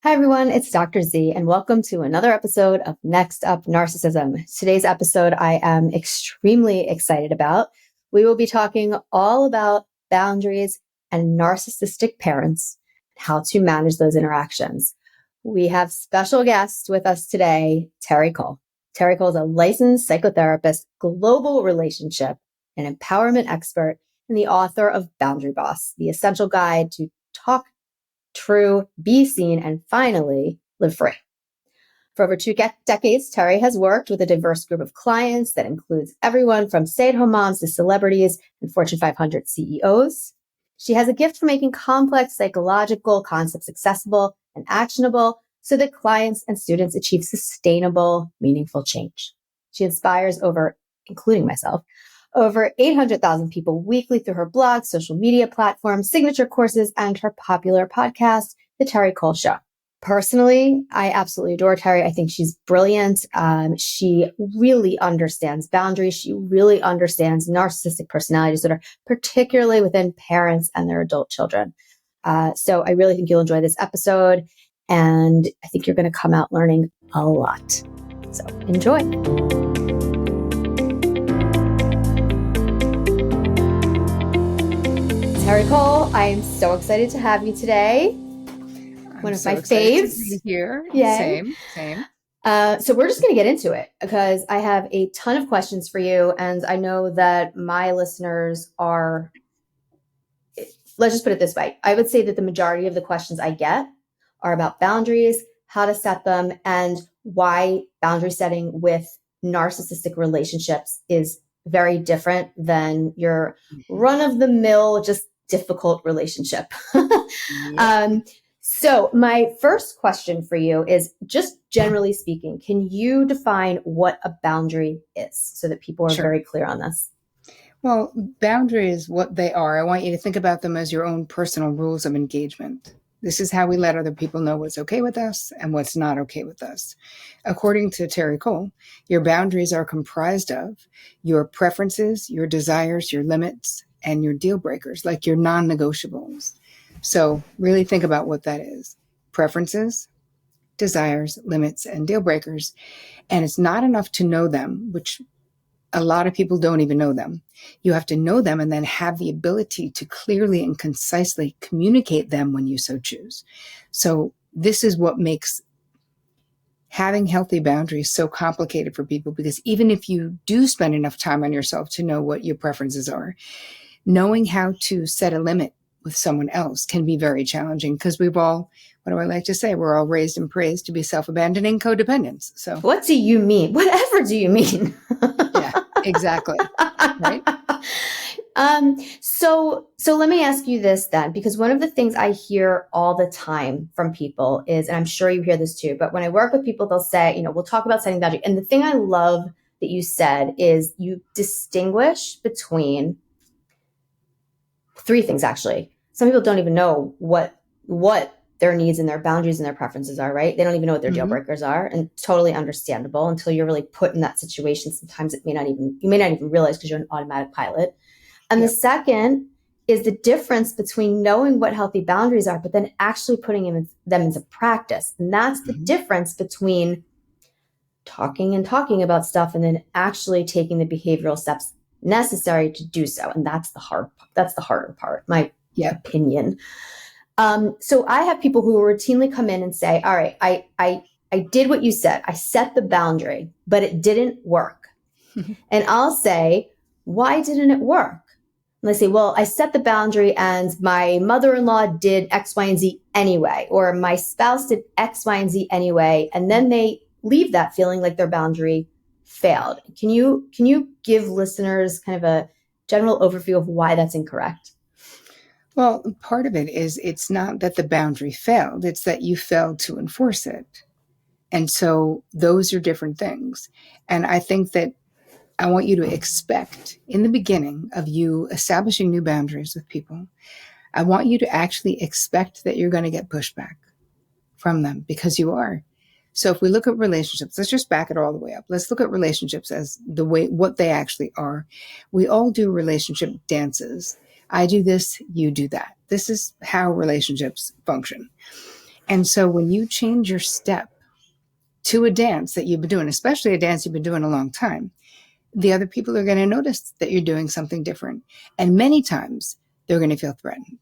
Hi, everyone. It's Dr. Z, and welcome to another episode of Next Up Narcissism. Today's episode I am extremely excited about. We will be talking all about boundaries and narcissistic parents, how to manage those interactions. We have special guests with us today, Terri Cole. Terri Cole is a licensed psychotherapist, global relationship and empowerment expert, and the author of Boundary Boss, the essential guide to talk true, be seen, and finally live free. For over 2 decades, Terri has worked with a diverse group of clients that includes everyone from stay-at-home moms to celebrities and Fortune 500 CEOs. She has a gift for making complex psychological concepts accessible and actionable so that clients and students achieve sustainable, meaningful change. She inspires including myself, over 800,000 people weekly through her blog, social media platforms, signature courses, and her popular podcast, The Terri Cole Show. Personally, I absolutely adore Terri. I think she's brilliant. She really understands boundaries. She really understands narcissistic personality disorder, particularly within parents and their adult children. So I really think you'll enjoy this episode, and I think you're going to come out learning a lot. So enjoy. Terri Cole, I am so excited to have you today. One of my faves. To be here. Yay. Same. So we're just going to get into it because I have a ton of questions for you. And I know that my listeners are, let's just put it this way. I would say that the majority of the questions I get are about boundaries, how to set them, and why boundary setting with narcissistic relationships is very different than your run-of-the-mill, just difficult relationship. So my first question for you is, just generally speaking, can you define what a boundary is so that people are very clear on this? Well, boundaries, what they are, I want you to think about them as your own personal rules of engagement. This is how we let other people know what's okay with us and what's not okay with us. According to Terri Cole, your boundaries are comprised of your preferences, your desires, your limits, and your deal breakers, like your non-negotiables. So really think about what that is. Preferences, desires, limits, and deal breakers. And it's not enough to know them, which a lot of people don't even know them. You have to know them and then have the ability to clearly and concisely communicate them when you so choose. So this is what makes having healthy boundaries so complicated for people, because even if you do spend enough time on yourself to know what your preferences are, knowing how to set a limit with someone else can be very challenging, because we've all, what do I like to say? We're all raised and praised to be self-abandoning codependents. So what do you mean? Whatever do you mean? Yeah, exactly. Right. So let me ask you this then, because one of the things I hear all the time from people is, and I'm sure you hear this too, but when I work with people, they'll say, we'll talk about setting boundaries. And the thing I love that you said is you distinguish between three things, actually. Some people don't even know what their needs and their boundaries and their preferences are, right? They don't even know what their deal breakers are, and totally understandable until you're really put in that situation. Sometimes you may not even realize because you're an automatic pilot. And the second is the difference between knowing what healthy boundaries are, but then actually putting them into practice. And that's the difference between talking about stuff and then actually taking the behavioral steps necessary to do so. And that's the harder part, my opinion. So I have people who routinely come in and say, all right, I did what you said. I set the boundary, but it didn't work. And I'll say, why didn't it work? And they say, well, I set the boundary and my mother-in-law did X, Y, and Z anyway, or my spouse did X, Y, and Z anyway. And then they leave that feeling like their boundary failed. Can you give listeners kind of a general overview of why that's incorrect? Well, part of it is it's not that the boundary failed, it's that you failed to enforce it. And so those are different things. And I think that I want you to expect in the beginning of you establishing new boundaries with people, I want you to actually expect that you're going to get pushback from them, because you are. So if we look at relationships, let's just back it all the way up. Let's look at relationships as what they actually are. We all do relationship dances. I do this, you do that. This is how relationships function. And so when you change your step to a dance that you've been doing, especially a dance you've been doing a long time, the other people are going to notice that you're doing something different. And many times they're going to feel threatened.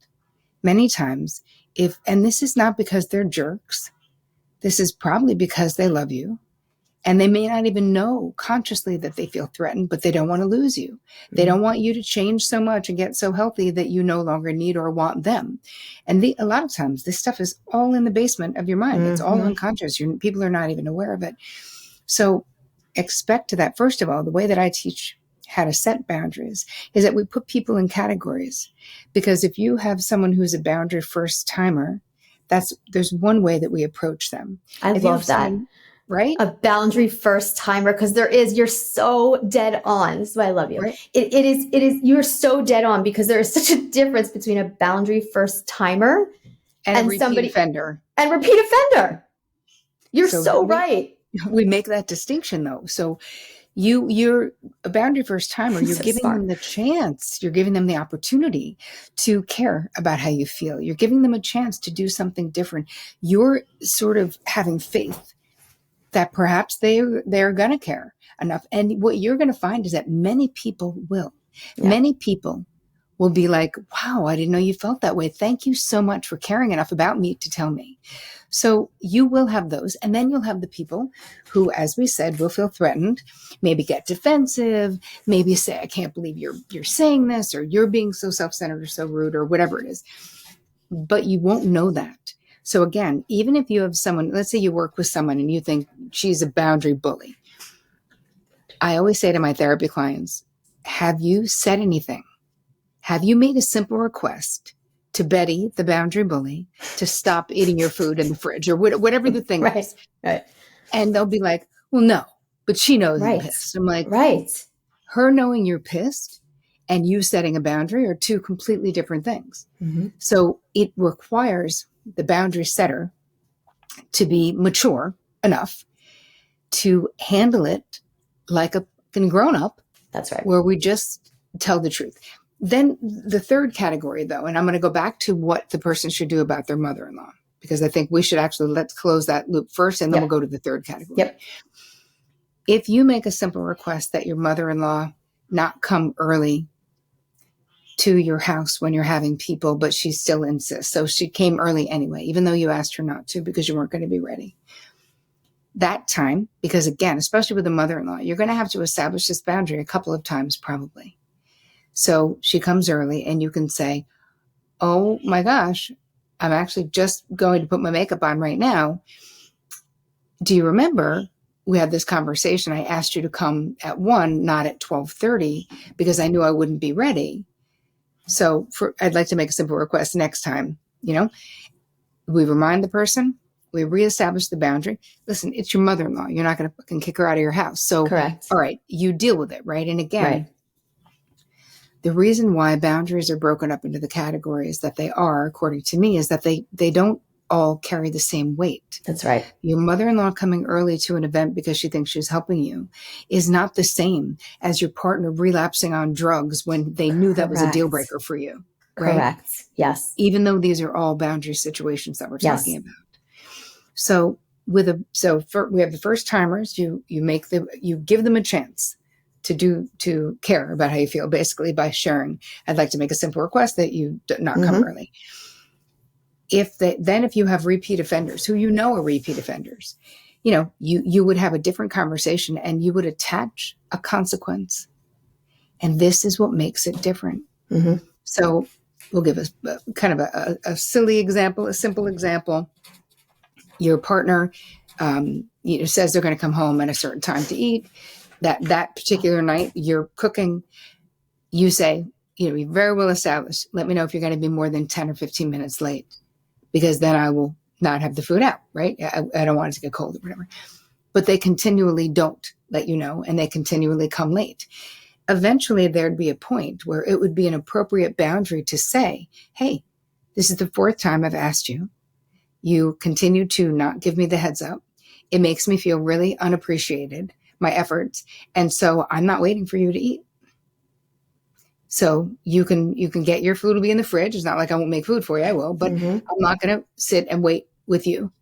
Many times, and this is not because they're jerks. This is probably because they love you. And they may not even know consciously that they feel threatened, but they don't want to lose you. They don't want you to change so much and get so healthy that you no longer need or want them. And a lot of times this stuff is all in the basement of your mind. It's all unconscious. People are not even aware of it. So expect that. First of all, the way that I teach how to set boundaries is that we put people in categories. Because if you have someone who's a boundary first timer, there's one way that we approach them. I love that. Right? A boundary first timer, because you're so dead on. This is why I love you. Right. It is, you're so dead on, because there is such a difference between a boundary first timer and repeat offender. And repeat offender. You're so right. We make that distinction though. So you're a boundary first timer. You're So giving smart. them the chance. You're giving them the opportunity to care about how you feel. You're giving them a chance to do something different. You're sort of having faith that perhaps they're going to care enough. And what you're going to find is that many people will. Yeah. Many people will be like, wow, I didn't know you felt that way. Thank you so much for caring enough about me to tell me. So you will have those. And then you'll have the people who, as we said, will feel threatened, maybe get defensive, maybe say, I can't believe you're saying this, or you're being so self-centered or so rude or whatever it is. But you won't know that. So again, even if you have someone, let's say you work with someone and you think she's a boundary bully. I always say to my therapy clients, have you said anything? Have you made a simple request to Betty, the boundary bully, to stop eating your food in the fridge or whatever the thing is? Right. And they'll be like, well, no, but she knows I'm pissed. I'm like, right. Her knowing you're pissed and you setting a boundary are two completely different things. Mm-hmm. So it requires the boundary setter to be mature enough to handle it like a grown up. That's right. Where we just tell the truth. Then the third category, though, and I'm going to go back to what the person should do about their mother-in-law, because I think we should let's close that loop first, and then we'll go to the third category. Yep. If you make a simple request that your mother-in-law not come early to your house when you're having people, but she still insists. So she came early anyway, even though you asked her not to because you weren't going to be ready. That time, because again, especially with a mother-in-law, you're going to have to establish this boundary a couple of times probably. So she comes early and you can say, oh my gosh, I'm actually just going to put my makeup on right now. Do you remember we had this conversation? I asked you to come at 1, not at 12:30, because I knew I wouldn't be ready. So I'd like to make a simple request next time. We remind the person, we reestablish the boundary. Listen, it's your mother-in-law. You're not going to fucking kick her out of your house. So, correct. All right, you deal with it, right? And again, the reason why boundaries are broken up into the categories that they are, according to me, is that they don't all carry the same weight. That's right. Your mother-in-law coming early to an event because she thinks she's helping you is not the same as your partner relapsing on drugs when they knew that was a deal breaker for you. Right? Correct. Yes. Even though these are all boundary situations that we're talking about. So we have the first timers. You give them a chance to care about how you feel, basically by sharing. I'd like to make a simple request that you not come early. If you have repeat offenders who are repeat offenders, you would have a different conversation and you would attach a consequence. And this is what makes it different. Mm-hmm. So we'll give a silly example, a simple example. Your partner says they're going to come home at a certain time to eat. That particular night you're cooking, you say, we very well established, let me know if you're going to be more than 10 or 15 minutes late, because then I will not have the food out, right? I don't want it to get cold or whatever. But they continually don't let you know, and they continually come late. Eventually, there'd be a point where it would be an appropriate boundary to say, hey, this is the 4th time I've asked you. You continue to not give me the heads up. It makes me feel really unappreciated, my efforts. And so I'm not waiting for you to eat. So you can get your food will be in the fridge. It's not like I won't make food for you. I will, but I'm not going to sit and wait with you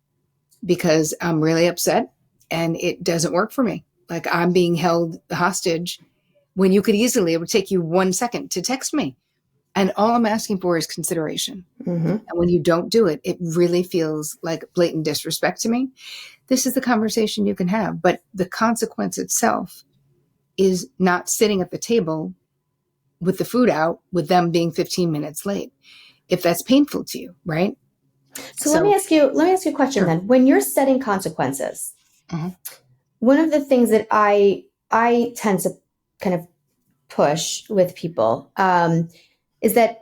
because I'm really upset and it doesn't work for me. Like I'm being held hostage when you could easily, it would take you 1 second to text me. And all I'm asking for is consideration. Mm-hmm. And when you don't do it, it really feels like blatant disrespect to me. This is the conversation you can have, but the consequence itself is not sitting at the table with the food out with them being 15 minutes late. If that's painful to you, right? So let me ask you a question. Sure. Then. When you're setting consequences, one of the things that I tend to kind of push with people is that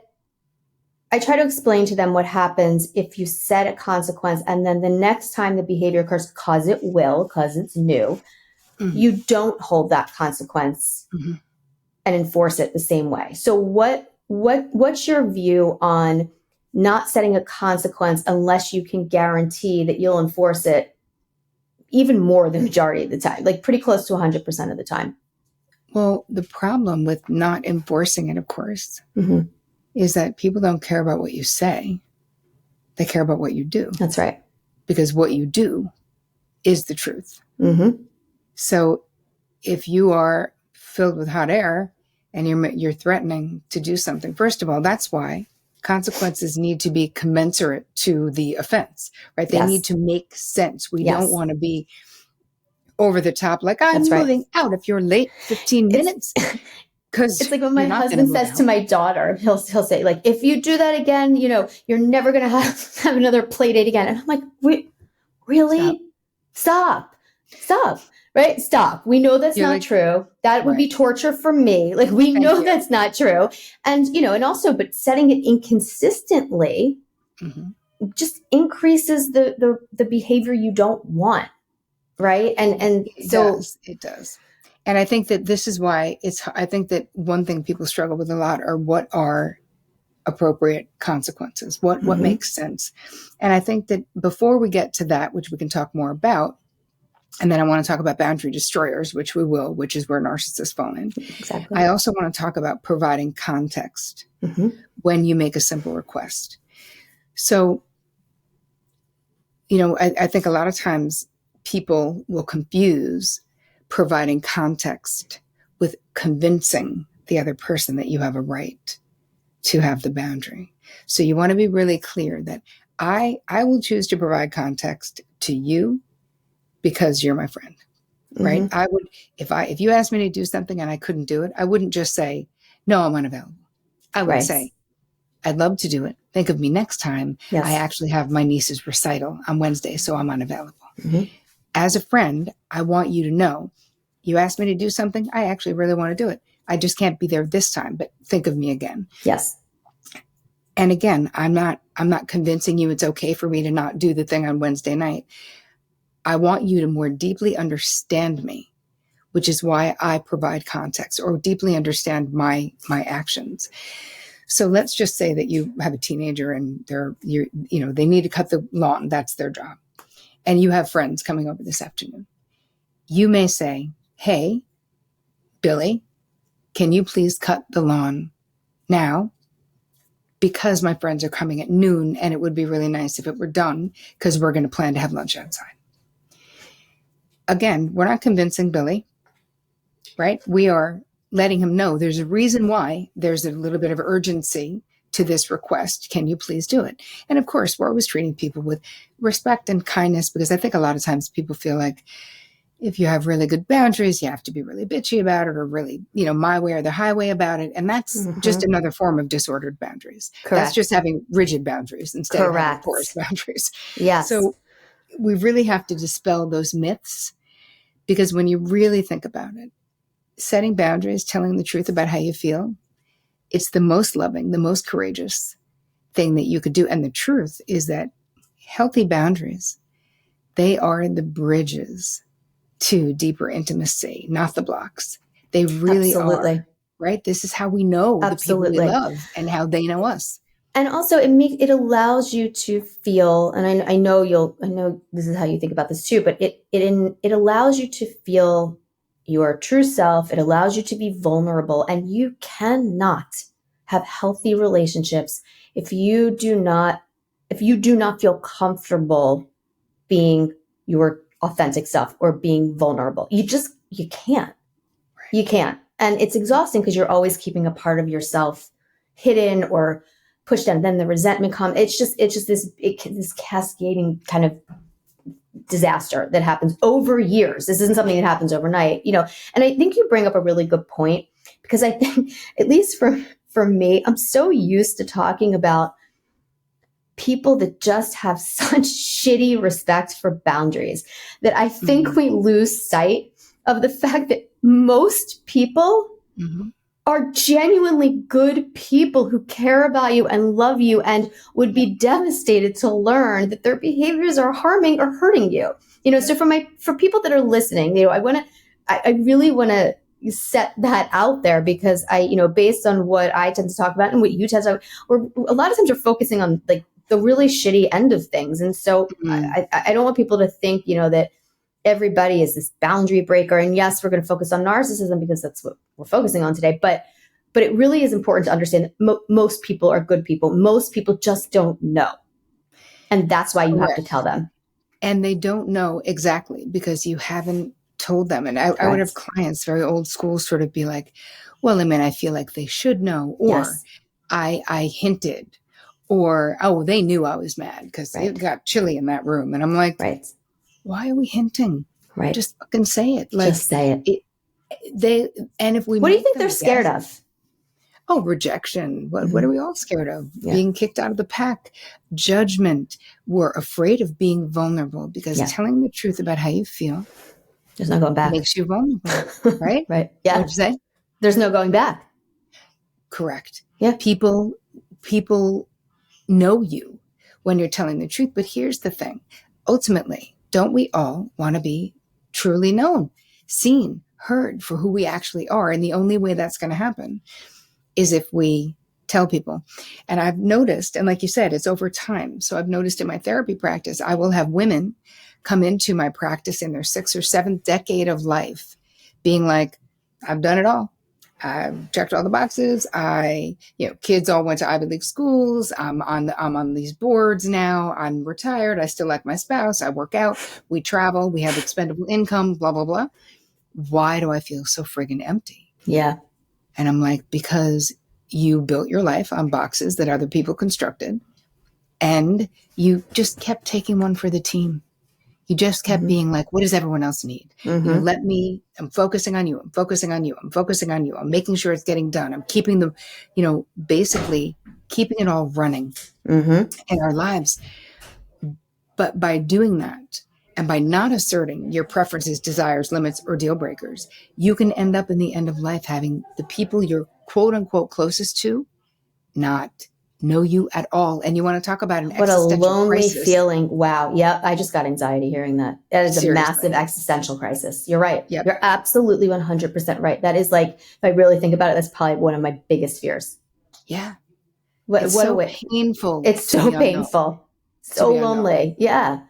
I try to explain to them what happens if you set a consequence and then the next time the behavior occurs, because it will, because it's new, you don't hold that consequence and enforce it the same way. So what's your view on not setting a consequence unless you can guarantee that you'll enforce it even more than the majority of the time, like pretty close to 100% of the time? Well, the problem with not enforcing it, of course, is that people don't care about what you say. They care about what you do. That's right. Because what you do is the truth. So if you are filled with hot air and you're threatening to do something, first of all, that's why consequences need to be commensurate to the offense, right? They need to make sense. We don't want to be over the top, like I'm moving out if you're late 15 minutes. Because it's like what my husband says to my daughter. He'll say, like, if you do that again, you're never going to have another play date again. And I'm like, really? Stop. Right? Stop. We know that's not true. That would be torture for me. Like, we know that's not true. And, and also, but setting it inconsistently just increases the behavior you don't want. Right. And so it does. And I think that this is why I think that one thing people struggle with a lot are what are appropriate consequences? What makes sense? And I think that before we get to that, which we can talk more about, and then I want to talk about boundary destroyers, which we will, which is where narcissists fall in. Exactly. I also want to talk about providing context when you make a simple request. So, I think a lot of times people will confuse providing context with convincing the other person that you have a right to have the boundary. So you want to be really clear that I will choose to provide context to you because you're my friend, right? I would, if you asked me to do something and I couldn't do it, I wouldn't just say, no, I'm unavailable. I would say, I'd love to do it. Think of me next time. I actually have my niece's recital on Wednesday, so I'm unavailable. As a friend, I want you to know, you asked me to do something, I actually really want to do it. I just can't be there this time, but think of me again. Yes. And again, I'm not convincing you it's okay for me to not do the thing on Wednesday night. I want you to more deeply understand me, which is why I provide context, or deeply understand my actions. So let's just say that you have a teenager and they need to cut the lawn. That's their job. And you have friends coming over this afternoon. You may say, hey, Billy, can you please cut the lawn now? Because my friends are coming at noon and it would be really nice if it were done because we're going to plan to have lunch outside. Again, we're not convincing Billy, right? We are letting him know there's a reason why there's a little bit of urgency to this request. Can you please do it? And of course, we're always treating people with respect and kindness, because I think a lot of times people feel like if you have really good boundaries, you have to be really bitchy about it, or really, my way or the highway about it. And that's just another form of disordered boundaries. Correct. That's just having rigid boundaries instead of having porous boundaries. Yes. So we really have to dispel those myths, because when you really think about it, setting boundaries, telling the truth about how you feel, it's the most loving, the most courageous thing that you could do. And the truth is that healthy boundaries, they are the bridges to deeper intimacy, not the blocks. They really are, right? This is how we know the people we love and how they know us. And also it allows you to feel, and I know this is how you think about this too, but it allows you to feel your true self. It allows you to be vulnerable, and you cannot have healthy relationships if you do not if you do not feel comfortable being your authentic self or being vulnerable, you can't. You can't. And it's exhausting because you're always keeping a part of yourself hidden or pushed down. Then the resentment comes. It's just this cascading kind of disaster that happens over years. This isn't something that happens overnight, And I think you bring up a really good point, because I think, at least for me, I'm so used to talking about people that just have such shitty respect for boundaries that I think we lose sight of the fact that most people are genuinely good people who care about you and love you and would be devastated to learn that their behaviors are harming or hurting you. So for people that are listening, I really want to set that out there, because based on what I tend to talk about and what you tend to, a lot of times we're focusing on like the really shitty end of things. And so I don't want people to think, that everybody is this boundary breaker. And yes, we're going to focus on narcissism because that's what we're focusing on today. But it really is important to understand that most people are good people. Most people just don't know. And that's why you have to tell them. And they don't know exactly because you haven't told them. And I would have clients, very old school, sort of be like, well, I feel like they should know. Or I hinted. Or, oh, they knew I was mad because it got chilly in that room. And I'm like, why are we hinting? Just fucking say it. Like, just say it. If we, what do you think they're scared of? Oh, rejection. What are we all scared of? Yeah. Being kicked out of the pack, judgment. We're afraid of being vulnerable because telling the truth about how you feel, there's no going back, makes you vulnerable, right? Right. Yeah. What'd you say? There's no going back. Correct. Yeah. People know you when you're telling the truth. But here's the thing. Ultimately, don't we all want to be truly known, seen, heard for who we actually are? And the only way that's going to happen is if we tell people. And I've noticed, and like you said, it's over time. So I've noticed in my therapy practice, I will have women come into my practice in their 6th or 7th decade of life being like, I've done it all. I've checked all the boxes. Kids all went to Ivy League schools. I'm on these boards now. I'm retired. I still like my spouse. I work out. We travel. We have expendable income, blah, blah, blah. Why do I feel so friggin' empty? Yeah. And I'm like, because you built your life on boxes that other people constructed, and you just kept taking one for the team. You just kept being like, what does everyone else need? I'm focusing on you. I'm focusing on you. I'm focusing on you. I'm making sure it's getting done. I'm keeping basically keeping it all running in our lives. But by doing that, and by not asserting your preferences, desires, limits, or deal breakers, you can end up in the end of life having the people you're quote unquote closest to not know you at all. And you want to talk about an existential crisis. What a lonely feeling. Wow. Yep. I just got anxiety hearing that. That is a massive existential crisis. You're right. Yep. You're absolutely 100% right. That is, like, if I really think about it, that's probably one of my biggest fears. Yeah. It's so painful. It's so painful. So lonely. Yeah.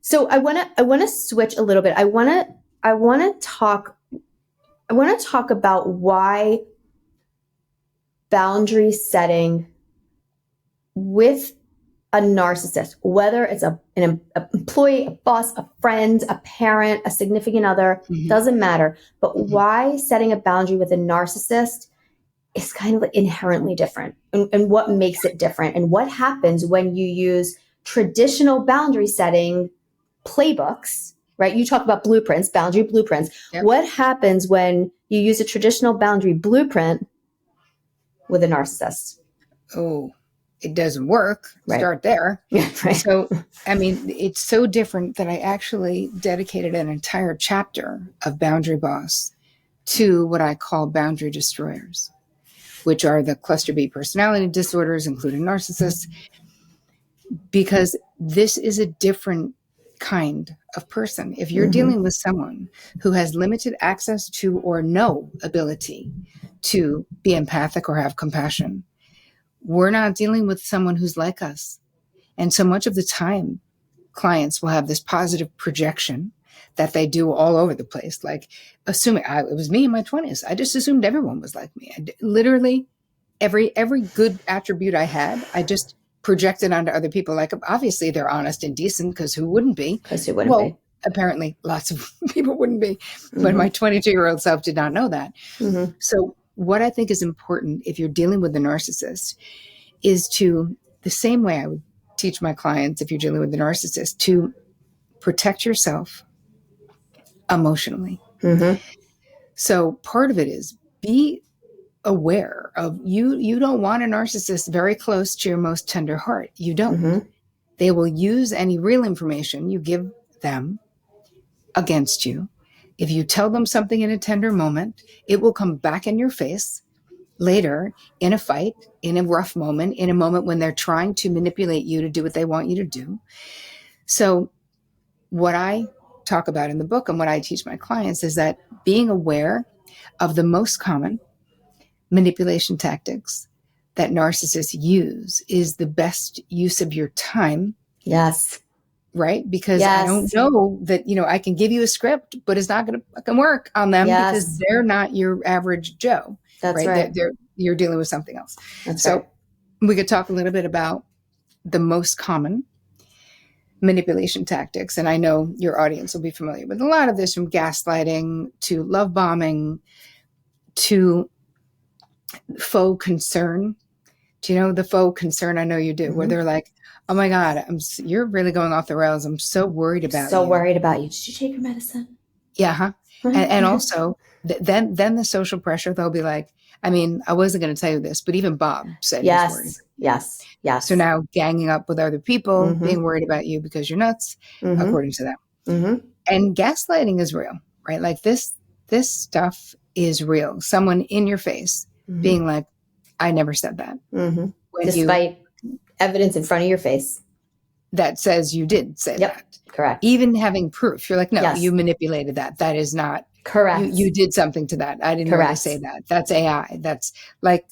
So I want to switch a little bit. I want to talk about why boundary setting with a narcissist, whether it's an employee, a boss, a friend, a parent, a significant other, doesn't matter. But why setting a boundary with a narcissist is kind of inherently different, and what makes it different, and what happens when you use traditional boundary setting playbooks, right? You talk about blueprints, boundary blueprints. Yep. What happens when you use a traditional boundary blueprint with a narcissist? Oh, it doesn't work. Right. Start there. Yeah, right. So, it's so different that I actually dedicated an entire chapter of Boundary Boss to what I call boundary destroyers, which are the cluster B personality disorders, including narcissists, because this is a different kind of person. If you're dealing with someone who has limited access to or no ability to be empathic or have compassion, we're not dealing with someone who's like us. And so much of the time, clients will have this positive projection that they do all over the place. Like, assuming it was me in my 20s. I just assumed everyone was like me. Literally every good attribute I had, I just project it onto other people. Like, obviously they're honest and decent, because who wouldn't be? Because who wouldn't be? Apparently lots of people wouldn't be, but Mm-hmm. my 22-year-old self did not know that. Mm-hmm. So what I think is important if you're dealing with the narcissist is to, the same way I would teach my clients if you're dealing with the narcissist, to protect yourself emotionally. Mm-hmm. So part of it is be aware of you don't want a narcissist very close to your most tender heart. You don't. Mm-hmm. They will use any real information you give them against you. If you tell them something in a tender moment, it will come back in your face later in a fight, in a rough moment, in a moment when they're trying to manipulate you to do what they want you to do. So what I talk about in the book and what I teach my clients is that being aware of the most common manipulation tactics that narcissists use is the best use of your time. Yes. Right? Because I don't know that, I can give you a script, but it's not going to fucking work on them because they're not your average Joe. That's right. You're dealing with something else. That's so right. We could talk a little bit about the most common manipulation tactics. And I know your audience will be familiar with a lot of this, from gaslighting to love bombing to faux concern. Do you know the faux concern? I know you do, where they're like, oh my God, you're really going off the rails. I'm so worried about you. So worried about you. Did you take your medicine? Yeah. Huh? And also then the social pressure, they'll be like, I mean, I wasn't going to tell you this, but even Bob said he was worried. Yes. So now ganging up with other people, being worried about you because you're nuts, according to them. Mm-hmm. And gaslighting is real, right? Like this stuff is real. Someone in your face being like, I never said that. Despite evidence in front of your face that says you did say that. Correct. Even having proof. You're like, no, you manipulated that. That is not correct. You did something to that. I didn't really say that. That's AI. That's like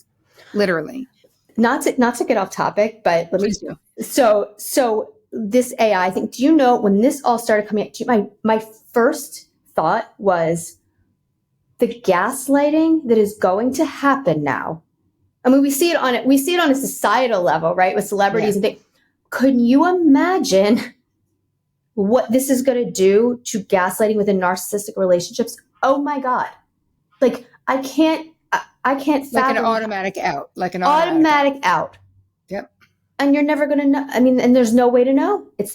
literally. Not to get off topic, but let me do. So this AI thing, do you know when this all started coming up, my first thought was the gaslighting that is going to happen now. I mean, we see it on a societal level, right? With celebrities and things. Could you imagine what this is going to do to gaslighting within narcissistic relationships? Oh my God. Like, I can't fathom. Like an automatic out. Like an automatic out. Yep. And you're never going to know. I mean, and there's no way to know. It's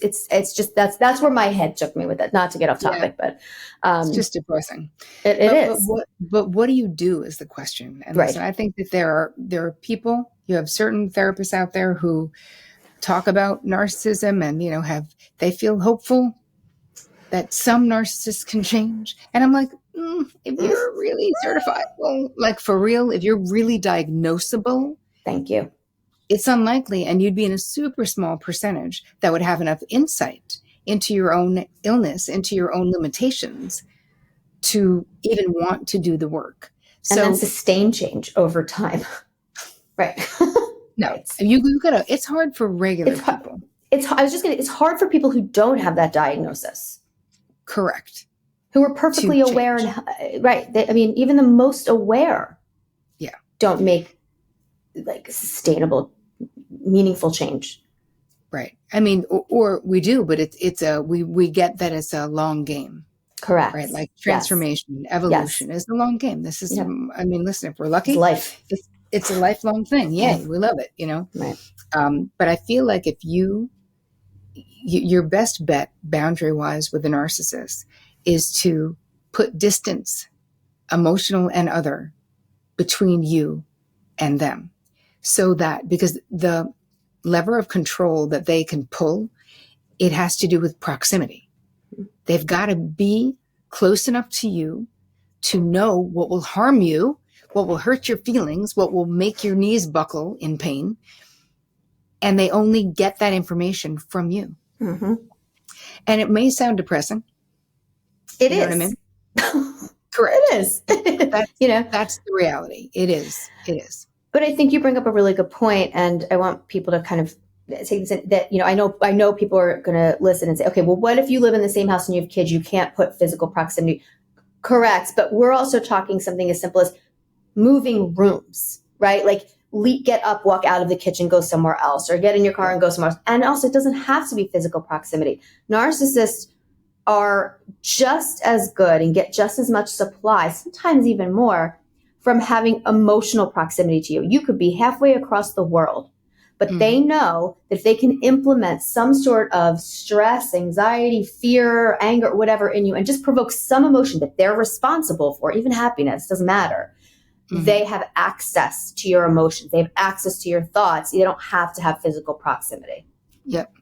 just, that's where my head took me with it. Not to get off topic, but it's just depressing. It is. But what do you do is the question. And listen, I think that there are people, you have certain therapists out there who talk about narcissism and, they feel hopeful that some narcissists can change. And I'm like, if you're really certified, well, like for real, if you're really diagnosable, thank you. It's unlikely. And you'd be in a super small percentage that would have enough insight into your own illness, into your own limitations to even want to do the work. And then sustain change over time. Right. No, you gotta, it's hard for regular people. It's hard for people who don't have that diagnosis. Correct. Who are perfectly aware and even the most aware don't make like sustainable, meaningful change. Right. I mean, or we do, but we get that it's a long game. Correct. Right. Like transformation, evolution is a long game. This is, I mean, listen, if we're lucky, it's life. It's a lifelong thing. Yay. We love it, Right. But I feel like if your best bet boundary wise with a narcissist is to put distance, emotional and other, between you and them. So that, because the lever of control that they can pull, it has to do with proximity. They've got to be close enough to you to know what will harm you, what will hurt your feelings, what will make your knees buckle in pain. And they only get that information from you. Mm-hmm. And it may sound depressing. It is. Know what I mean? Correct. It is. That's the reality. It is. But I think you bring up a really good point, and I want people to kind of take this in, that, I know people are going to listen and say, okay, well, what if you live in the same house and you have kids? You can't put physical proximity. Correct. But we're also talking something as simple as moving rooms, right? Like get up, walk out of the kitchen, go somewhere else, or get in your car and go somewhere else. And also, it doesn't have to be physical proximity. Narcissists are just as good and get just as much supply, sometimes even more, from having emotional proximity to you. You could be halfway across the world, but they know that if they can implement some sort of stress, anxiety, fear, anger, whatever in you, and just provoke some emotion that they're responsible for, even happiness, doesn't matter. They have access to your emotions. They have access to your thoughts. They don't have to have physical proximity. Yep.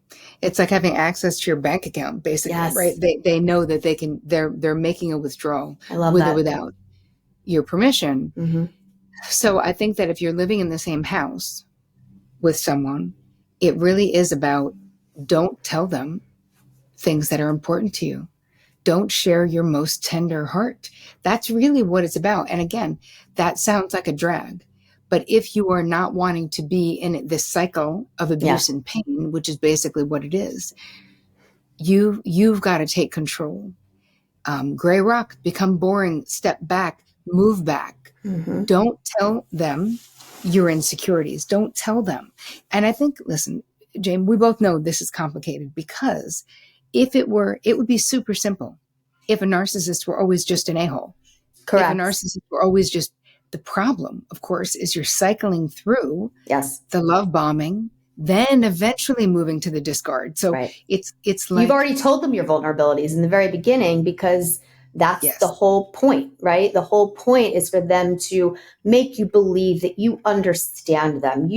It's like having access to your bank account, basically, right? They know that they're making a withdrawal with or without your permission. So I think that if you're living in the same house with someone, it really is about, don't tell them things that are important to you. Don't share your most tender heart. That's really what it's about. And again, that sounds like a drag. But if you are not wanting to be in this cycle of abuse and pain, which is basically what it is, you've got to take control. Gray rock, become boring, step back, move back. Don't tell them your insecurities. Don't tell them. And I think, listen, Jane, we both know this is complicated, because if it would be super simple. If a narcissist were always just an a-hole. Correct. If a narcissist were always just the problem, of course, is you're cycling through the love bombing, then eventually moving to the discard. So it's like, you've already told them your vulnerabilities in the very beginning, because that's the whole point, right? The whole point is for them to make you believe that you understand them.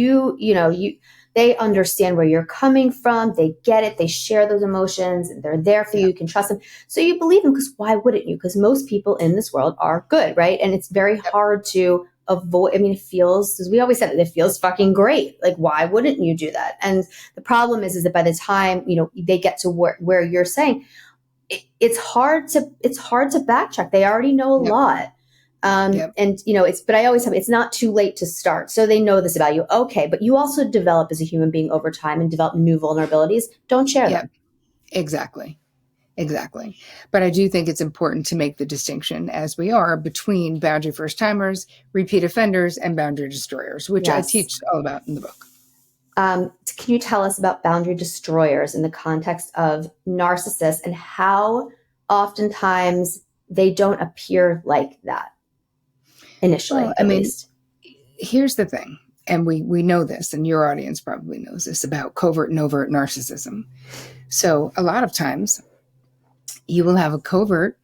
They understand where you're coming from. They get it. They share those emotions, and they're there for you. You can trust them. So you believe them, because why wouldn't you? Because most people in this world are good, right? And it's very hard to avoid. I mean, it feels, as we always said, it feels fucking great. Like, why wouldn't you do that? And the problem is that by the time, they get to where you're saying, it's hard to backtrack. They already know a lot. And but I always have, it's not too late to start. So they know this about you. Okay. But you also develop as a human being over time and develop new vulnerabilities. Don't share them. Exactly. But I do think it's important to make the distinction, as we are, between boundary first timers, repeat offenders, and boundary destroyers, which I teach all about in the book. Can you tell us about boundary destroyers in the context of narcissists, and how oftentimes they don't appear like that initially, at least? Here's the thing, and we know this, and your audience probably knows this, about covert and overt narcissism. So a lot of times you will have a covert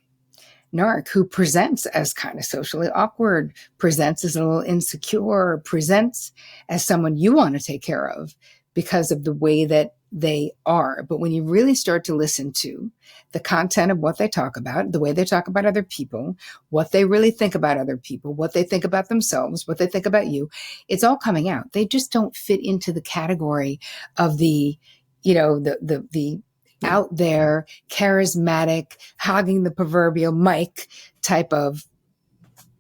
narc who presents as kind of socially awkward, presents as a little insecure, presents as someone you want to take care of because of the way that they are. But when you really start to listen to the content of what they talk about, the way they talk about other people, what they really think about other people, what they think about themselves, what they think about you, it's all coming out. They just don't fit into the category of the out there, charismatic, hogging the proverbial mic type of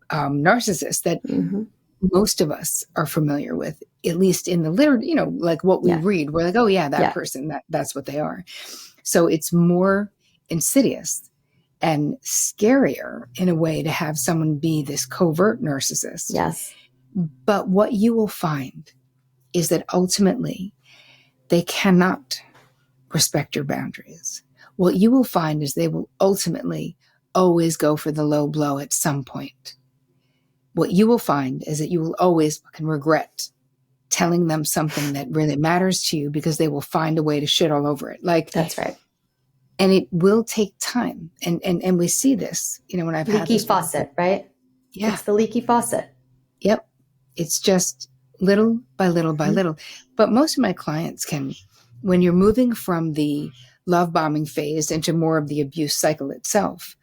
narcissist that most of us are familiar with, at least in the literature, like what we read. We're like, oh yeah, that person, that's what they are. So it's more insidious and scarier in a way to have someone be this covert narcissist. Yes. But what you will find is that ultimately they cannot respect your boundaries. What you will find is they will ultimately always go for the low blow at some point. What you will find is that you will always fucking regret telling them something that really matters to you, because they will find a way to shit all over it. Like, that's right. And it will take time. And we see this, when I've had leaky faucet, right? Yeah. It's the leaky faucet. Yep. It's just little by little by little. But most of my clients can, when you're moving from the love bombing phase into more of the abuse cycle itself,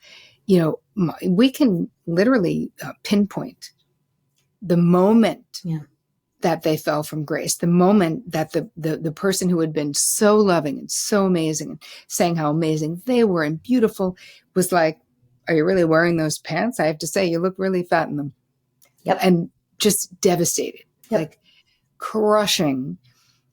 we can literally pinpoint the moment that they fell from grace, the moment that the person who had been so loving and so amazing and saying how amazing they were and beautiful was like, are you really wearing those pants? I have to say, you look really fat in them. Yep. And just devastated, like crushing.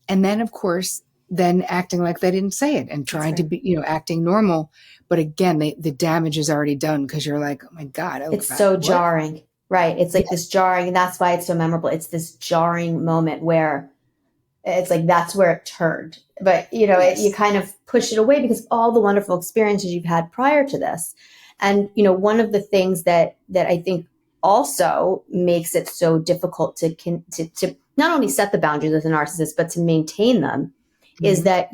And then, of course, then acting like they didn't say it and trying to be, acting normal. But again, the damage is already done, because you're like, oh my God. It's so jarring. Right. It's like Yeah. this jarring, and that's why it's so memorable. It's this jarring moment where it's like that's where it turned. But you Yes. kind of push it away because of all the wonderful experiences you've had prior to this. And one of the things that I think also makes it so difficult to not only set the boundaries with a narcissist, but to maintain them, is Mhm. that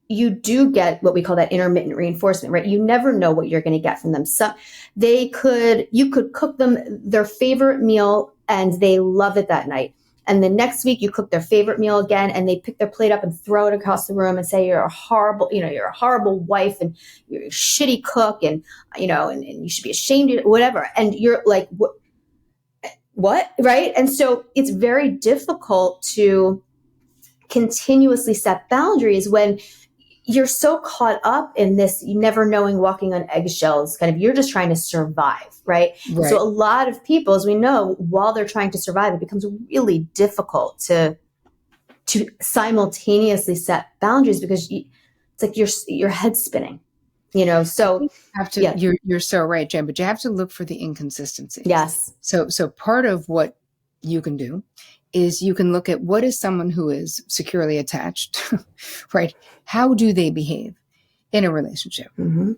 you do get what we call that intermittent reinforcement, right? You never know what you're going to get from them. You could cook them their favorite meal and they love it that night. And the next week you cook their favorite meal again and they pick their plate up and throw it across the room and say you're a horrible wife and you're a shitty cook and and you should be ashamed of whatever. And you're like, what? Right? And so it's very difficult to continuously set boundaries when you're so caught up in this, you never knowing, walking on eggshells, kind of, you're just trying to survive, right? And so Right. a lot of people, as we know, while they're trying to survive, it becomes really difficult to simultaneously set boundaries because it's like your head's spinning, I so think you have to, yeah. you're so right, Jen, but you have to look for the inconsistencies. Yes. So part of what you can do is you can look at what is someone who is securely attached, right? How do they behave in a relationship? Mm-hmm.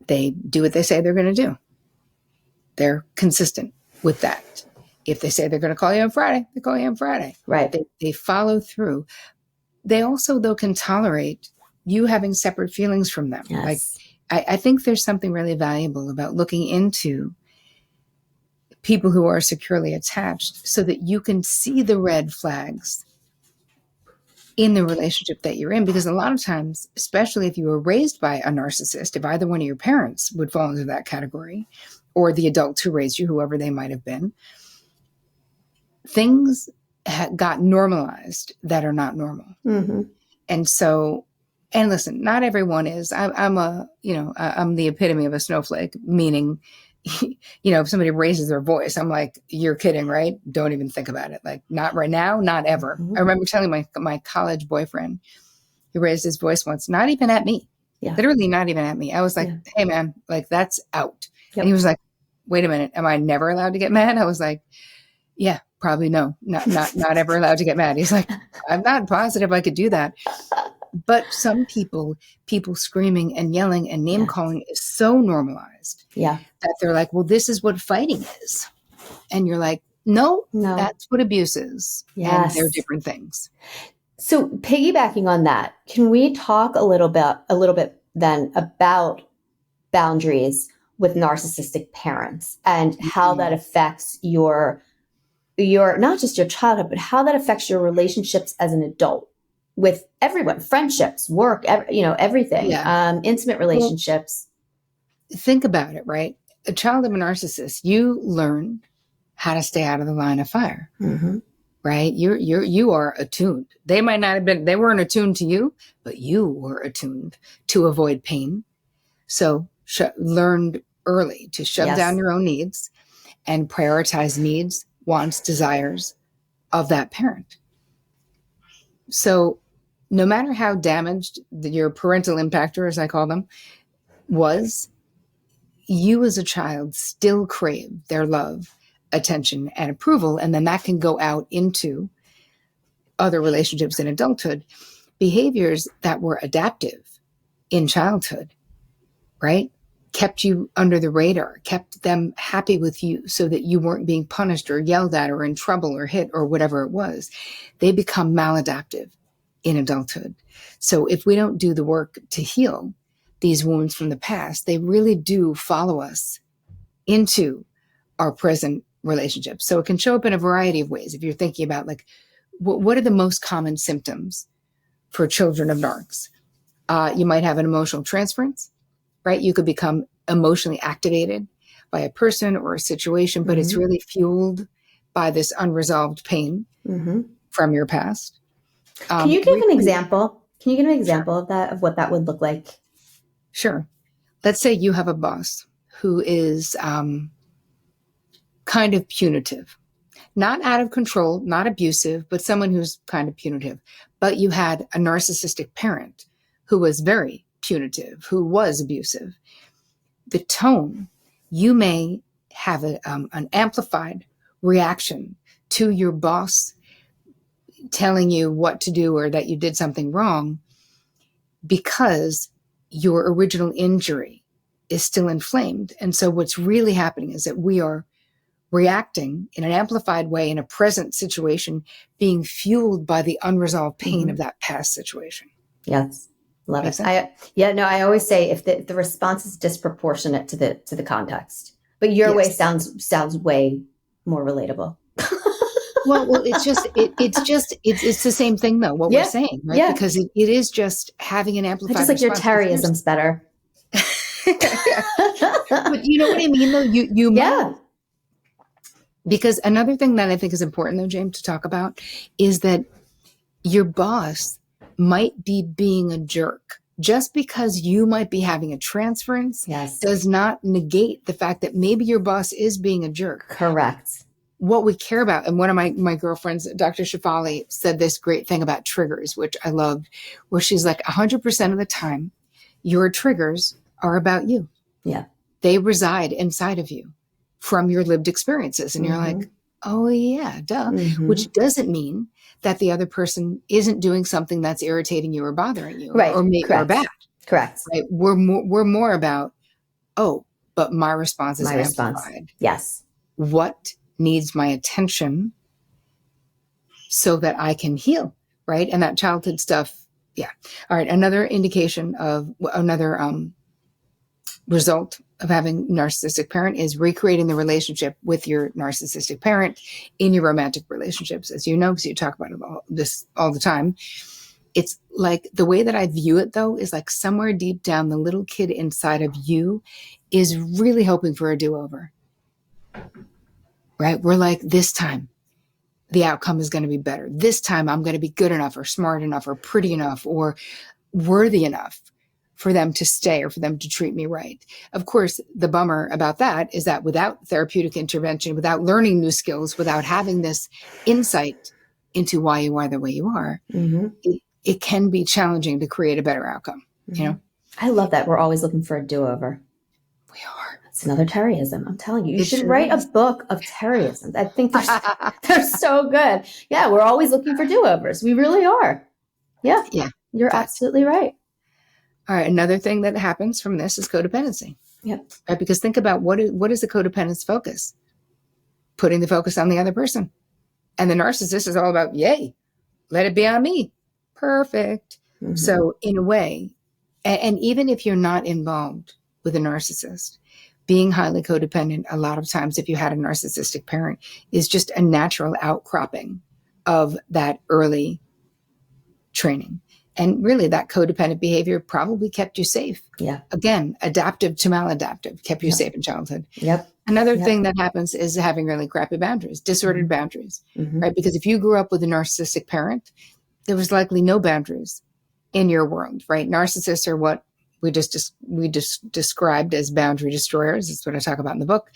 They do what they say they're going to do. They're consistent with that. If they say they're going to call you on Friday, they call you on Friday. Right. They follow through. They also, though, can tolerate you having separate feelings from them. Yes. Like, I think there's something really valuable about looking into people who are securely attached so that you can see the red flags in the relationship that you're in. Because a lot of times, especially if you were raised by a narcissist, if either one of your parents would fall into that category, or the adults who raised you, whoever they might have been, things got normalized that are not normal. Mm-hmm. And so, and listen, not everyone is. I'm the epitome of a snowflake, meaning, if somebody raises their voice, I'm like, you're kidding, right? Don't even think about it. Like, not right now, not ever. Mm-hmm. I remember telling my college boyfriend, he raised his voice once, not even at me, literally not even at me. I was like, hey man, like that's out. Yep. And he was like, wait a minute, am I never allowed to get mad? I was like, yeah, probably no, not ever allowed to get mad. He's like, I'm not positive I could do that. But some people screaming and yelling and name calling is so normalized that they're like, well, this is what fighting is. And you're like, no, that's what abuse is. Yes. And they're different things. So piggybacking on that, can we talk a little bit then about boundaries with narcissistic parents and how that affects your not just your childhood, but how that affects your relationships as an adult with everyone, friendships, work, everything, intimate relationships. Well, think about it, right? A child of a narcissist, you learn how to stay out of the line of fire, right? You are attuned. They might not have been, they weren't attuned to you, but you were attuned to avoid pain. So learned early to shut down your own needs and prioritize needs, wants, desires of that parent. So no matter how damaged your parental impactor, as I call them, was, you as a child still crave their love, attention, and approval. And then that can go out into other relationships in adulthood. Behaviors that were adaptive in childhood, right? Kept you under the radar, kept them happy with you so that you weren't being punished or yelled at or in trouble or hit or whatever it was. They become maladaptive in adulthood. So if we don't do the work to heal these wounds from the past, they really do follow us into our present relationships. So it can show up in a variety of ways. If you're thinking about like, what are the most common symptoms for children of narcs? You might have an emotional transference, right? You could become emotionally activated by a person or a situation, but it's really fueled by this unresolved pain from your past. Can you give an example? Can you give an example of that, of what that would look like? Sure. Let's say you have a boss who is kind of punitive, not out of control, not abusive, but someone who's kind of punitive. But you had a narcissistic parent who was very punitive, who was abusive. The tone, you may have an amplified reaction to your boss telling you what to do or that you did something wrong, because your original injury is still inflamed. And so what's really happening is that we are reacting in an amplified way in a present situation, being fueled by the unresolved pain of that past situation. Yes. Love Makes it. sense? I always say if the response is disproportionate to the context, but your way sounds way more relatable. Well, it's the same thing though, what we're saying, right? Yeah. Because it is just having an amplified just like your response. Terryism's better. But you know what I mean though? You might. Because another thing that I think is important though, James, to talk about is that your boss might be being a jerk. Just because you might be having a transference does not negate the fact that maybe your boss is being a jerk. Correct. What we care about, and one of my girlfriends, Dr. Shafali, said this great thing about triggers, which I loved, where she's like 100% of the time, your triggers are about you. Yeah. They reside inside of you from your lived experiences. And you're like, oh yeah, duh. Which doesn't mean that the other person isn't doing something that's irritating you or bothering you, right? Or bad. Correct. Right? We're more about, but my response is amplified. Yes. What needs my attention so that I can heal, right? And that childhood stuff. Yeah. All right. Another indication of another result of having narcissistic parent is recreating the relationship with your narcissistic parent in your romantic relationships, as you know, because you talk about this all the time. It's like the way that I view it, though, is like somewhere deep down, the little kid inside of you is really hoping for a do-over. Right? We're like, this time the outcome is going to be better. This time I'm going to be good enough or smart enough or pretty enough or worthy enough for them to stay or for them to treat me right. Of course, the bummer about that is that without therapeutic intervention, without learning new skills, without having this insight into why you are the way you are, it can be challenging to create a better outcome. You know, I love that. We're always looking for a do-over. We are. It's another Terryism. I'm telling you, you should write a book of Terryisms. I think they're so good. Yeah, we're always looking for do-overs. We really are. Yeah. Yeah. You're absolutely right. All right. Another thing that happens from this is codependency. Yep. Right? Because think about what is the codependent's focus? Putting the focus on the other person. And the narcissist is all about, yay, let it be on me. Perfect. So in a way, and even if you're not involved with a narcissist, being highly codependent, a lot of times, if you had a narcissistic parent, is just a natural outcropping of that early training. And really, that codependent behavior probably kept you safe. Yeah. Again, adaptive to maladaptive, kept you safe in childhood. Yep. Another thing that happens is having really crappy boundaries, disordered boundaries, right? Because if you grew up with a narcissistic parent, there was likely no boundaries in your world, right? Narcissists are what we just described as boundary destroyers. That's what I talk about in the book.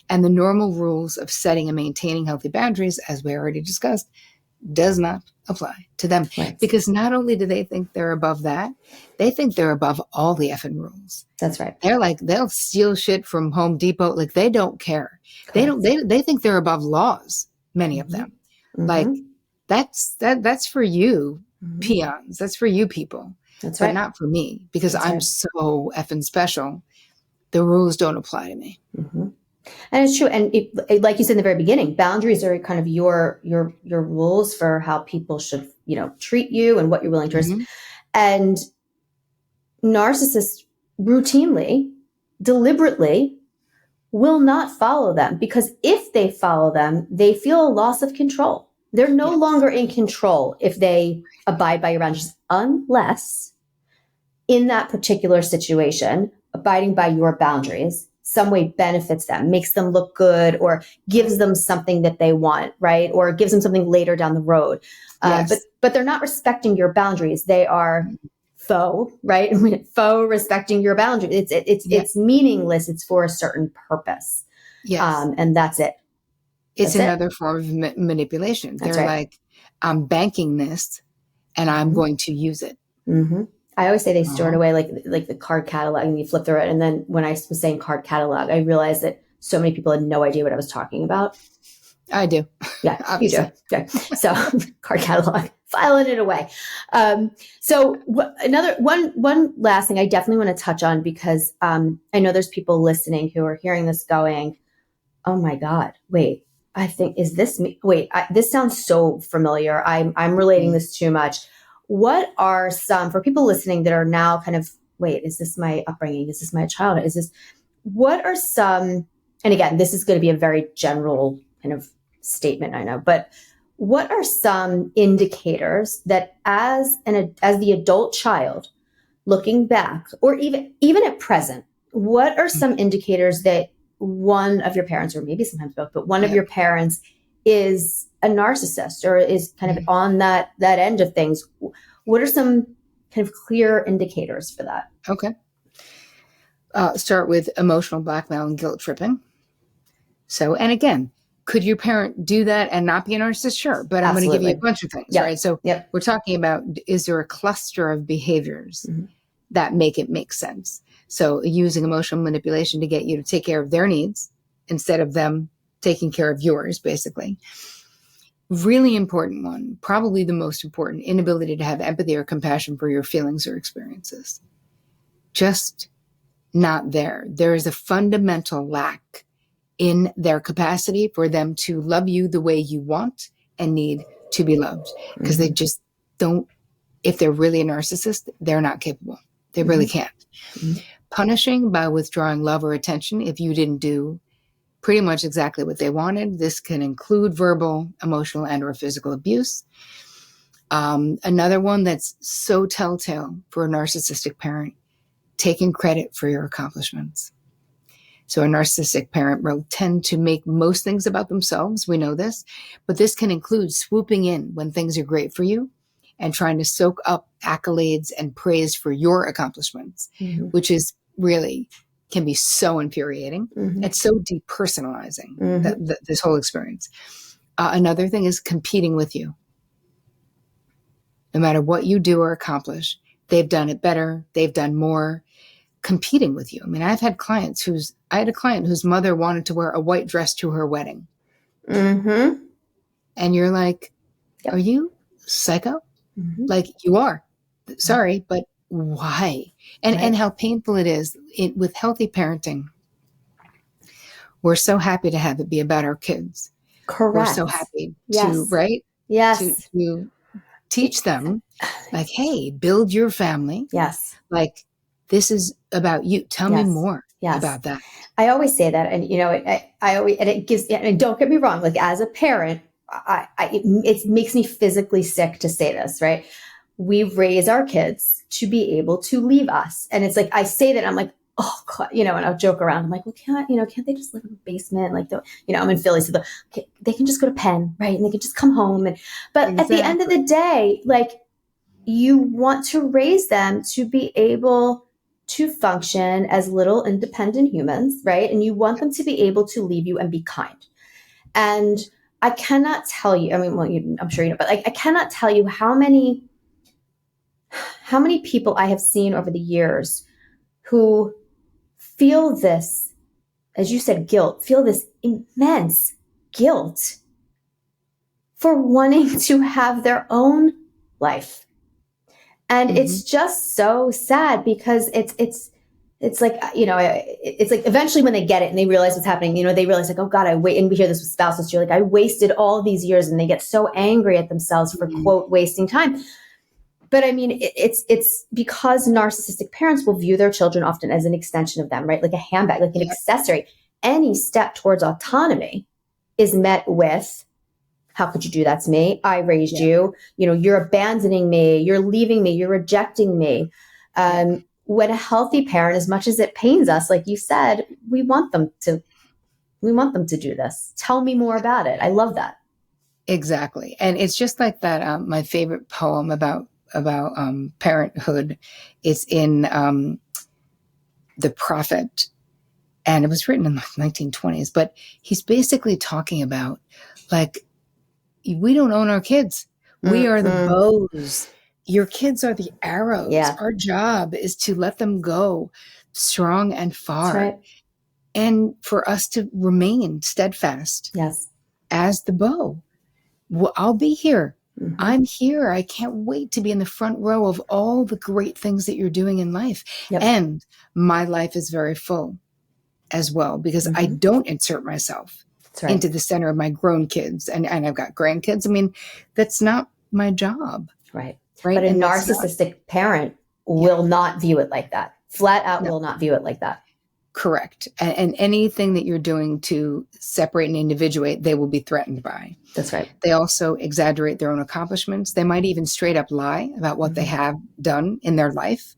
And the normal rules of setting and maintaining healthy boundaries, as we already discussed, does not apply to them. Right. Because not only do they think they're above that, they think they're above all the effing rules. That's right. They're like, they'll steal shit from Home Depot. Like, they don't care. Correct. They think they're above laws, many of them. Like, that's for you peons. That's for you people. That's but right. not for me, because I'm so effing special. The rules don't apply to me. And it's true. And like you said in the very beginning, boundaries are kind of your rules for how people should, treat you and what you're willing to risk. And narcissists routinely, deliberately will not follow them, because if they follow them, they feel a loss of control. They're no longer in control if they abide by your boundaries, unless in that particular situation, abiding by your boundaries some way benefits them, makes them look good, or gives them something that they want, right? Or gives them something later down the road. But they're not respecting your boundaries. They are faux, right? Faux respecting your boundaries. It's meaningless. It's for a certain purpose. Yes. And that's it. It's another form of manipulation. That's They're right. like, I'm banking this and I'm going to use it. I always say they store it away like the card catalog, and you flip through it. And then when I was saying card catalog, I realized that so many people had no idea what I was talking about. I do. Yeah, Obviously. you do. Okay. So card catalog, filing it away. So another one last thing I definitely want to touch on, because I know there's people listening who are hearing this going, oh my God, wait, I think, is this me? Wait, this sounds so familiar. I'm relating this too much. What are some, for people listening that are now kind of, wait, is this my upbringing? Is this my childhood? What are some, and again, this is going to be a very general kind of statement, I know, but what are some indicators that as the adult child looking back, or even at present, what are some indicators that one of your parents, or maybe sometimes both, but one of your parents is a narcissist or is kind of on that end of things? What are some kind of clear indicators for that? Okay. Start with emotional blackmail and guilt tripping. So, and again, could your parent do that and not be a narcissist? Sure. But I'm going to give you a bunch of things, right? So we're talking about, is there a cluster of behaviors that make it make sense? So using emotional manipulation to get you to take care of their needs instead of them taking care of yours, basically. Really important one, probably the most important, inability to have empathy or compassion for your feelings or experiences. Just not there. There is a fundamental lack in their capacity for them to love you the way you want and need to be loved, because they just don't. If they're really a narcissist, they're not capable. They really can't. Punishing by withdrawing love or attention if you didn't do pretty much exactly what they wanted. This can include verbal, emotional, and or physical abuse. Another one that's so telltale for a narcissistic parent, taking credit for your accomplishments. So a narcissistic parent will tend to make most things about themselves. We know this, but this can include swooping in when things are great for you and trying to soak up accolades and praise for your accomplishments, which is really can be so infuriating. It's so depersonalizing, this whole experience. Another thing is competing with you. No matter what you do or accomplish, they've done it better. They've done more. Competing with you. I mean, I had a client whose mother wanted to wear a white dress to her wedding. And you're like, are you psycho? Like, you are. Sorry, but why? And how painful it is with healthy parenting. We're so happy to have it be about our kids. Correct. We're so happy to, right? Yes. To teach them, like, hey, build your family. Yes. Like, this is about you. Tell me more about that. I always say that. And, I always, and it gives, and don't get me wrong, like as a parent, it makes me physically sick to say this, right? We raise our kids to be able to leave us. And it's like, I say that, I'm like, oh God, and I'll joke around. I'm like, well, can't they just live in the basement? Like, I'm in Philly, so they can just go to Penn, right? And they can just come home. But at the end of the day, like, you want to raise them to be able to function as little independent humans, right? And you want them to be able to leave you and be kind. And I cannot tell you, I'm sure you know, but I cannot tell you how many people I have seen over the years who feel this, as you said, feel this immense guilt for wanting to have their own life. And it's just so sad, because it's like, it's like eventually when they get it and they realize what's happening, they realize like, oh God, and we hear this with spouses too, like I wasted all these years, and they get so angry at themselves for quote, wasting time. But I mean, it's because narcissistic parents will view their children often as an extension of them, right? Like a handbag, like an accessory. Any step towards autonomy is met with, how could you do that to me? I raised you. You're abandoning me. You're leaving me. You're rejecting me. When a healthy parent, as much as it pains us, like you said, we want them to do this. Tell me more about it. I love that. Exactly. And it's just like that. My favorite poem about parenthood is in The Prophet. And it was written in the 1920s, but he's basically talking about, like, we don't own our kids. We are the bows. Your kids are the arrows. Our job is to let them go strong and far. That's right. and for us to remain steadfast Yes. as the bow. Well, I'll be here. Mm-hmm. I'm here. I can't wait to be in the front row of all the great things that you're doing in life. Yep. And my life is very full as well, because I don't insert myself into the center of my grown kids. And I've got grandkids. I mean, that's not my job. Right. Right. But a narcissistic parent will not view it like that. Flat out will not view it like that. Correct. And anything that you're doing to separate and individuate, they will be threatened by. That's right. They also exaggerate their own accomplishments. They might even straight up lie about what they have done in their life.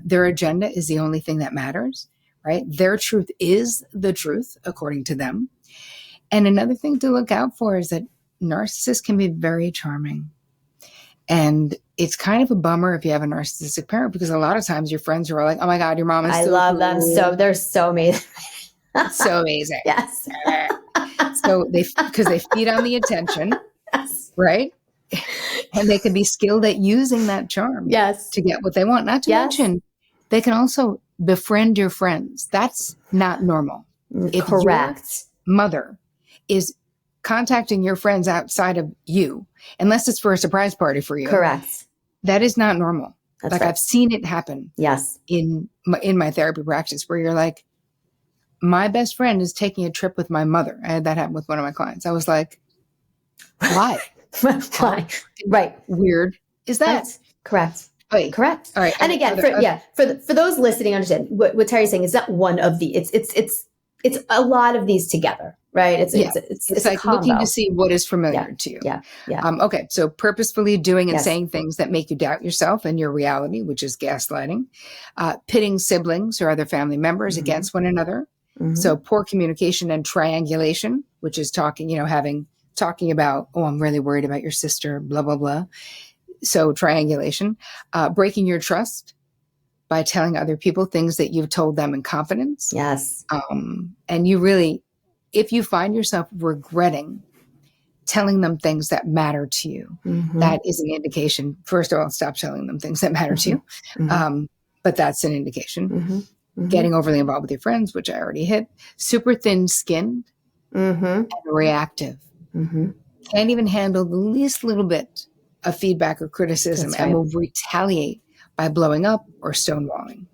Their agenda is the only thing that matters, right? Their truth is the truth, according to them. And another thing to look out for is that narcissists can be very charming. And it's kind of a bummer if you have a narcissistic parent, because a lot of times your friends are like, oh my God, your mom is so love cool. them. So they're so amazing. So amazing. Yes. So because they feed on the attention, right? And they can be skilled at using that charm to get what they want. Not to mention, they can also befriend your friends. That's not normal. If your mother is contacting your friends outside of you, unless it's for a surprise party for you. Correct. That is not normal. That's right. I've seen it happen. Yes. In my therapy practice, where you're like, my best friend is taking a trip with my mother. I had that happen with one of my clients. I was like, why? Why? Right. Weird. Is that correct? Wait. Correct. All right. And again, for those listening, understand what Terri's saying is not one of the, it's a lot of these together, right? It's like looking to see what is familiar to you. Yeah. Okay. So purposefully doing and saying things that make you doubt yourself and your reality, which is gaslighting, pitting siblings or other family members against one another. So poor communication and triangulation, which is talking about, oh, I'm really worried about your sister, blah, blah, blah. So triangulation, breaking your trust by telling other people things that you've told them in confidence. Yes. And you really, if you find yourself regretting telling them things that matter to you, that is an indication. First of all, stop telling them things that matter to you. But that's an indication. Getting overly involved with your friends, which I already hit. Super thin-skinned and reactive. Can't even handle the least little bit of feedback or criticism and will retaliate by blowing up or stonewalling.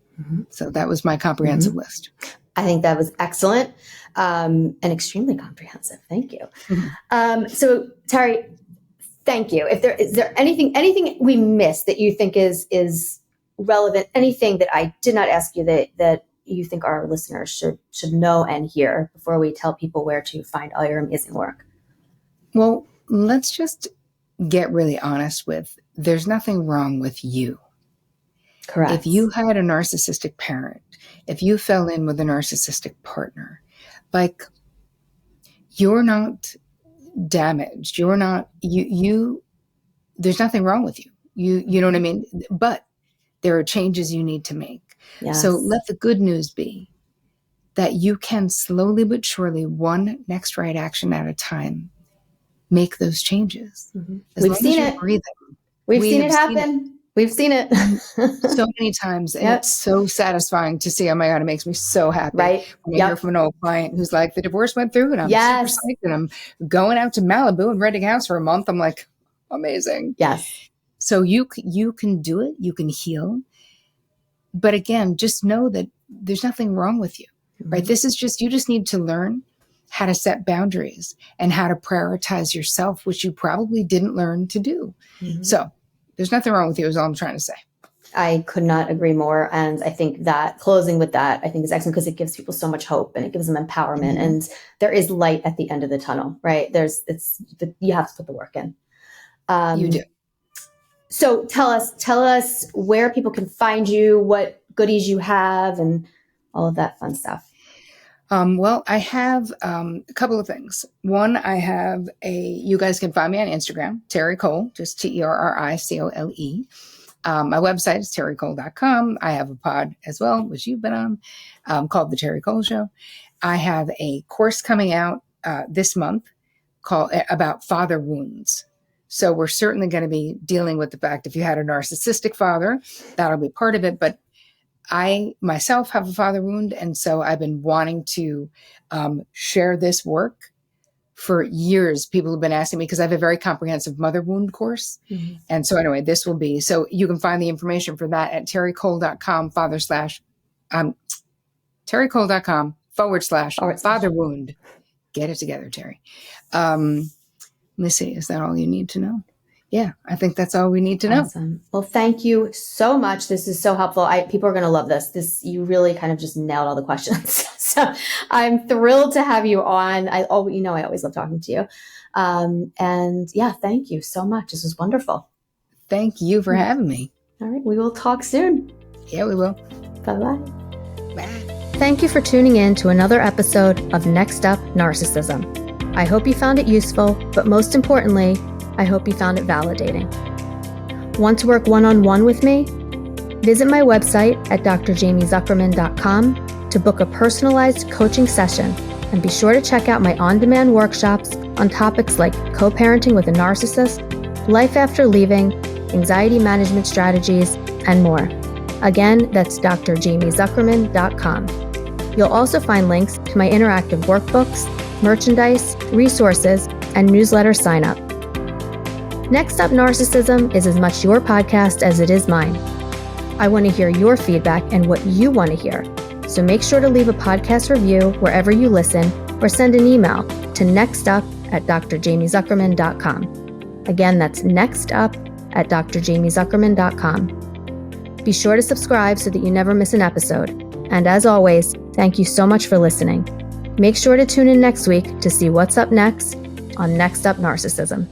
So that was my comprehensive list. I think that was excellent and extremely comprehensive. Thank you. So Terri, thank you. Is there anything we missed that you think is relevant? Anything that I did not ask you that you think our listeners should know and hear before we tell people where to find all your amazing work? Well, let's just get really honest with, there's nothing wrong with you. Correct. If you had a narcissistic parent, if you fell in with a narcissistic partner, like, you're not damaged. You're not, there's nothing wrong with you. You know what I mean? But there are changes you need to make. Yes. So let the good news be that you can slowly but surely, one next right action at a time, make those changes. We've seen it. We've seen it happen. We've seen it so many times. And it's so satisfying to see. Oh my God, it makes me so happy. Right. When I hear from an old client who's like, the divorce went through and I'm super psyched and I'm going out to Malibu and renting a house for a month. I'm like, amazing. Yes. So you can do it. You can heal. But again, just know that there's nothing wrong with you, right? This is just, you just need to learn how to set boundaries and how to prioritize yourself, which you probably didn't learn to do. So there's nothing wrong with you is all I'm trying to say. I could not agree more. And I think that closing with that, I think is excellent because it gives people so much hope and it gives them empowerment and there is light at the end of the tunnel, right? You have to put the work in. You do. So tell us where people can find you, what goodies you have and all of that fun stuff. Well, I have a couple of things. One, you guys can find me on Instagram, Terri Cole, just TerriCole. My website is terricole.com. I have a pod as well, which you've been on, called The Terri Cole Show. I have a course coming out this month called about father wounds. So we're certainly going to be dealing with the fact if you had a narcissistic father, that'll be part of it. But I myself have a father wound, and so I've been wanting to share this work for years. People have been asking me because I have a very comprehensive mother wound course. Mm-hmm. And so anyway, this will be, so you can find the information for that at terricole.com terricole.com/father wound. Get it together, Terri. Let me see. Is that all you need to know? Yeah, I think that's all we need to know. Awesome. Well, thank you so much. This is so helpful. People are going to love this. You really kind of just nailed all the questions. So I'm thrilled to have you on. I always love talking to you. And yeah, thank you so much. This was wonderful. Thank you for having me. All right. We will talk soon. Yeah, we will. Bye-bye. Bye. Thank you for tuning in to another episode of Next Up Narcissism. I hope you found it useful, but most importantly, I hope you found it validating. Want to work one-on-one with me? Visit my website at drjamiezuckerman.com to book a personalized coaching session, and be sure to check out my on-demand workshops on topics like co-parenting with a narcissist, life after leaving, anxiety management strategies, and more. Again, that's drjamiezuckerman.com. You'll also find links to my interactive workbooks, merchandise, resources, and newsletter sign-up. Next Up Narcissism is as much your podcast as it is mine. I want to hear your feedback and what you want to hear. So make sure to leave a podcast review wherever you listen, or send an email to nextup@drjamiezuckerman.com. Again, that's nextup@drjamiezuckerman.com. Be sure to subscribe so that you never miss an episode. And as always, thank you so much for listening. Make sure to tune in next week to see what's up next on Next Up Narcissism.